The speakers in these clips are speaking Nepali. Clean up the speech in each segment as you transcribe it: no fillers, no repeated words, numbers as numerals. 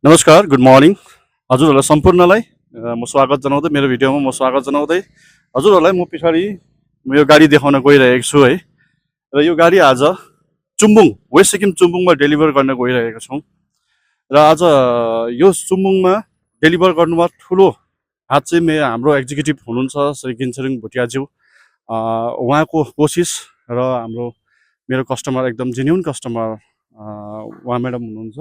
नमस्कार गुड मर्निङ हजुरहरूलाई सम्पूर्णलाई म स्वागत जनाउँदै मेरो भिडियोमा म स्वागत जनाउँदै हजुरहरूलाई म पछाडि यो गाडी देखाउन गइरहेको छु है। र यो गाडी आज चुम्बुङ वेस्ट सिक्किम चुम्बुङमा डेलिभर गर्न गइरहेको छौँ। र आज यो चुम्बुङमा डेलिभर गर्नुमा ठुलो हात चाहिँ हाम्रो एक्जिक्युटिभ हुनुहुन्छ श्री गिन्छरिङ भुटियाज्यू। उहाँको कोसिस र हाम्रो मेरो कस्टमर एकदम जेन्युन कस्टमर उहाँ म्याडम हुनुहुन्छ,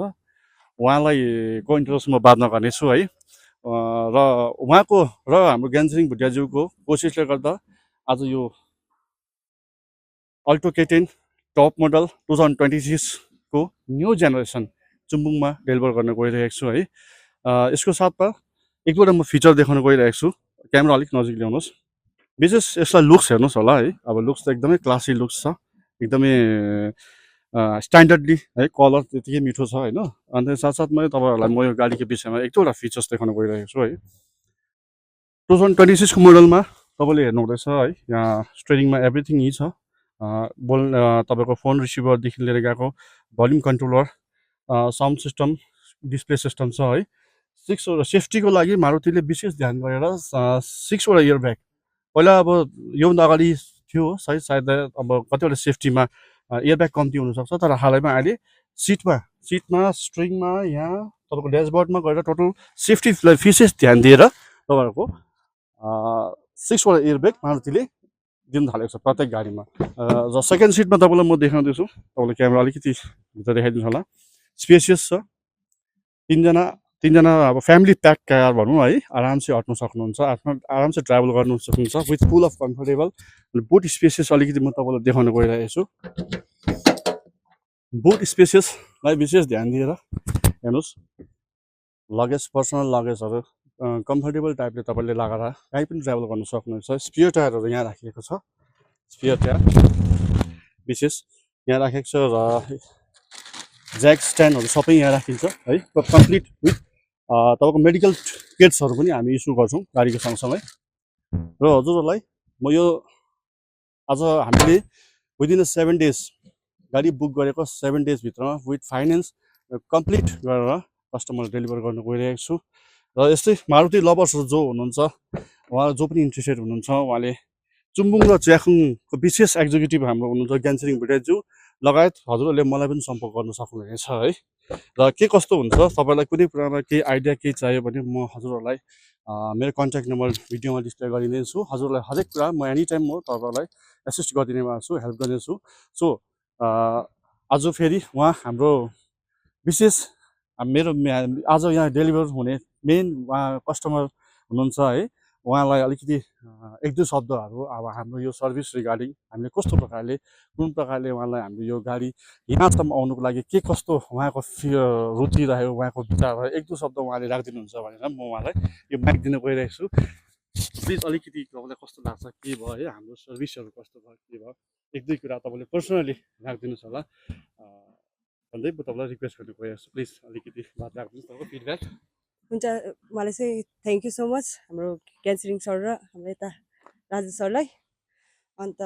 उहाँलाई को इन्ट्रोडक्सन म बादमा गर्नेछु है। र उहाँको र हाम्रो ज्ञानसिंह भुटियाज्यूको कोसिसले गर्दा आज यो अल्टो K10 टप मोडल 2026 को न्यू जेनेरेसन चुम्बुङमा डेलिभर गर्न गइरहेको छु है। यसको साथमा एक दुईवटा म फिचर देखाउन गइरहेको छु। क्यामेरा अलिक नजिक ल्याउनुहोस्। विशेष यसलाई लुक्स हेर्नुहोस् होला है। अब लुक्स त एकदमै क्लासी लुक्स छ, एकदमै स्ट्यान्डर्डली है, कलर त्यतिकै मिठो छ होइन। अन्त साथसाथमै तपाईँहरूलाई म यो गाडीको विषयमा एक दुईवटा फिचर्स देखाउन गइरहेको छु है। 2026 को मोडलमा तपाईँले हेर्नुहुँदैछ है, यहाँ स्टेरिङमा एभ्रिथिङ यही छ। तपाईँको फोन रिसिभरदेखि लिएर गएको volume controller, sound system, display system छ है। 6वटा सेफ्टीको लागि मारुतिले विशेष ध्यान गरेर 6वटा इयर ब्याग, पहिला अब योभन्दा अगाडि थियो सायद अब कतिवटा सेफ्टीमा इयर ब्याग कम्ती हुनसक्छ, तर हालैमा अहिले सिटमा स्ट्रिङमा यहाँ तपाईँको ड्यासबोर्डमा गएर टोटल सेफ्टीलाई विशेष ध्यान दिएर तपाईँहरूको 6वटा इयर ब्याग मारुतिले दिन थालेको छ प्रत्येक गाडीमा। र सेकेन्ड सिटमा तपाईँलाई म देखाउँदैछु, तपाईँले क्यामेरा अलिकति भित्र देखाइदिनु होला। स्पेसियस छ, तिनजना अब फ्यामिली प्याक कार भनौँ है, आरामसे अट्नु सक्नुहुन्छ, आफ्नो आरामसे ट्राभल गर्नु सक्नुहुन्छ with full of comfortable. Boot spacious अलिकति म तपाईँलाई देखाउन गइरहेको छु। बुट स्पेसियसलाई विशेष ध्यान दिएर हेर्नुहोस्, लगेज पर्सनल लगेजहरू कम्फर्टेबल टाइपले तपाईँले लगाएर कहीँ पनि ट्राभल गर्नु सक्नुहुन्छ। स्पियर टायरहरू यहाँ राखिएको छ, स्पियर टायर विशेष यहाँ राखेको छ। र ज्याक स्ट्यान्डहरू सबै यहाँ राखिन्छ है। कम्प्लिट विथ तपाईँको मेडिकल किट्सहरू पनि हामी इस्यु गर्छौँ गाडीको सँगसँगै। र हजुरहरूलाई म यो आज हामीले विदिन 7 days गाडी बुक गरेको 7 days भित्रमा विथ फाइनेन्स कम्प्लिट गरेर कस्टमर डेलिभर गर्न गइरहेको छु। र यस्तै मारुति लभर्सहरू जो हुनुहुन्छ, उहाँ जो पनि इन्ट्रेस्टेड हुनुहुन्छ, उहाँले चुम्बुङ र च्याखुङको विशेष एक्जिक्युटिभ हाम्रो हुनुहुन्छ ज्ञानसिंह भुटियाज्यू लगायत हजुरहरूले मलाई पनि सम्पर्क गर्न सक्नुहुनेछ है। र के कस्तो हुन्छ, तपाईँलाई कुनै कुरामा केही आइडिया केही चाहियो भने म हजुरहरूलाई मेरो कन्ट्याक्ट नम्बर भिडियोमा डिस्प्ले गरिदिन्छु। हजुरलाई हरेक कुरा म एनी टाइम म तपाईँलाई एसिस्ट गरिदिनेमा छु, हेल्प गर्नेछु। सो आज फेरि उहाँ हाम्रो विशेष मेरो आज यहाँ डेलिभर हुने मेन उहाँ कस्टमर हुनुहुन्छ है। उहाँलाई अलिकति एक दुई शब्दहरू अब हाम्रो यो सर्भिस रिगार्डिङ हामीले कस्तो प्रकारले कुन प्रकारले उहाँलाई हाम्रो यो गाडी यहाँसम्म आउनुको लागि के कस्तो उहाँको रुचि रह्यो, उहाँको विचार रह्यो, एक दुई शब्द उहाँले राखिदिनुहुन्छ भनेर म उहाँलाई यो माइक दिन गइरहेको छु। प्लिज अलिकति तपाईँलाई कस्तो लाग्छ, के भयो है, हाम्रो सर्भिसहरू कस्तो भयो, के भयो, एक दुई कुरा तपाईँले पर्सनली राखिदिनुहोस् होला भन्दै म तपाईँलाई रिक्वेस्ट गर्नु गइरहेको छु। प्लिज अलिकति बात राखिदिनुहोस्, तपाईँको फिडब्याक। हुन्छ, मलाई चाहिँ थ्याङ्क यू सो मच हाम्रो ज्ञानसिंह सर र हाम्रो यता राजेश सरलाई। अन्त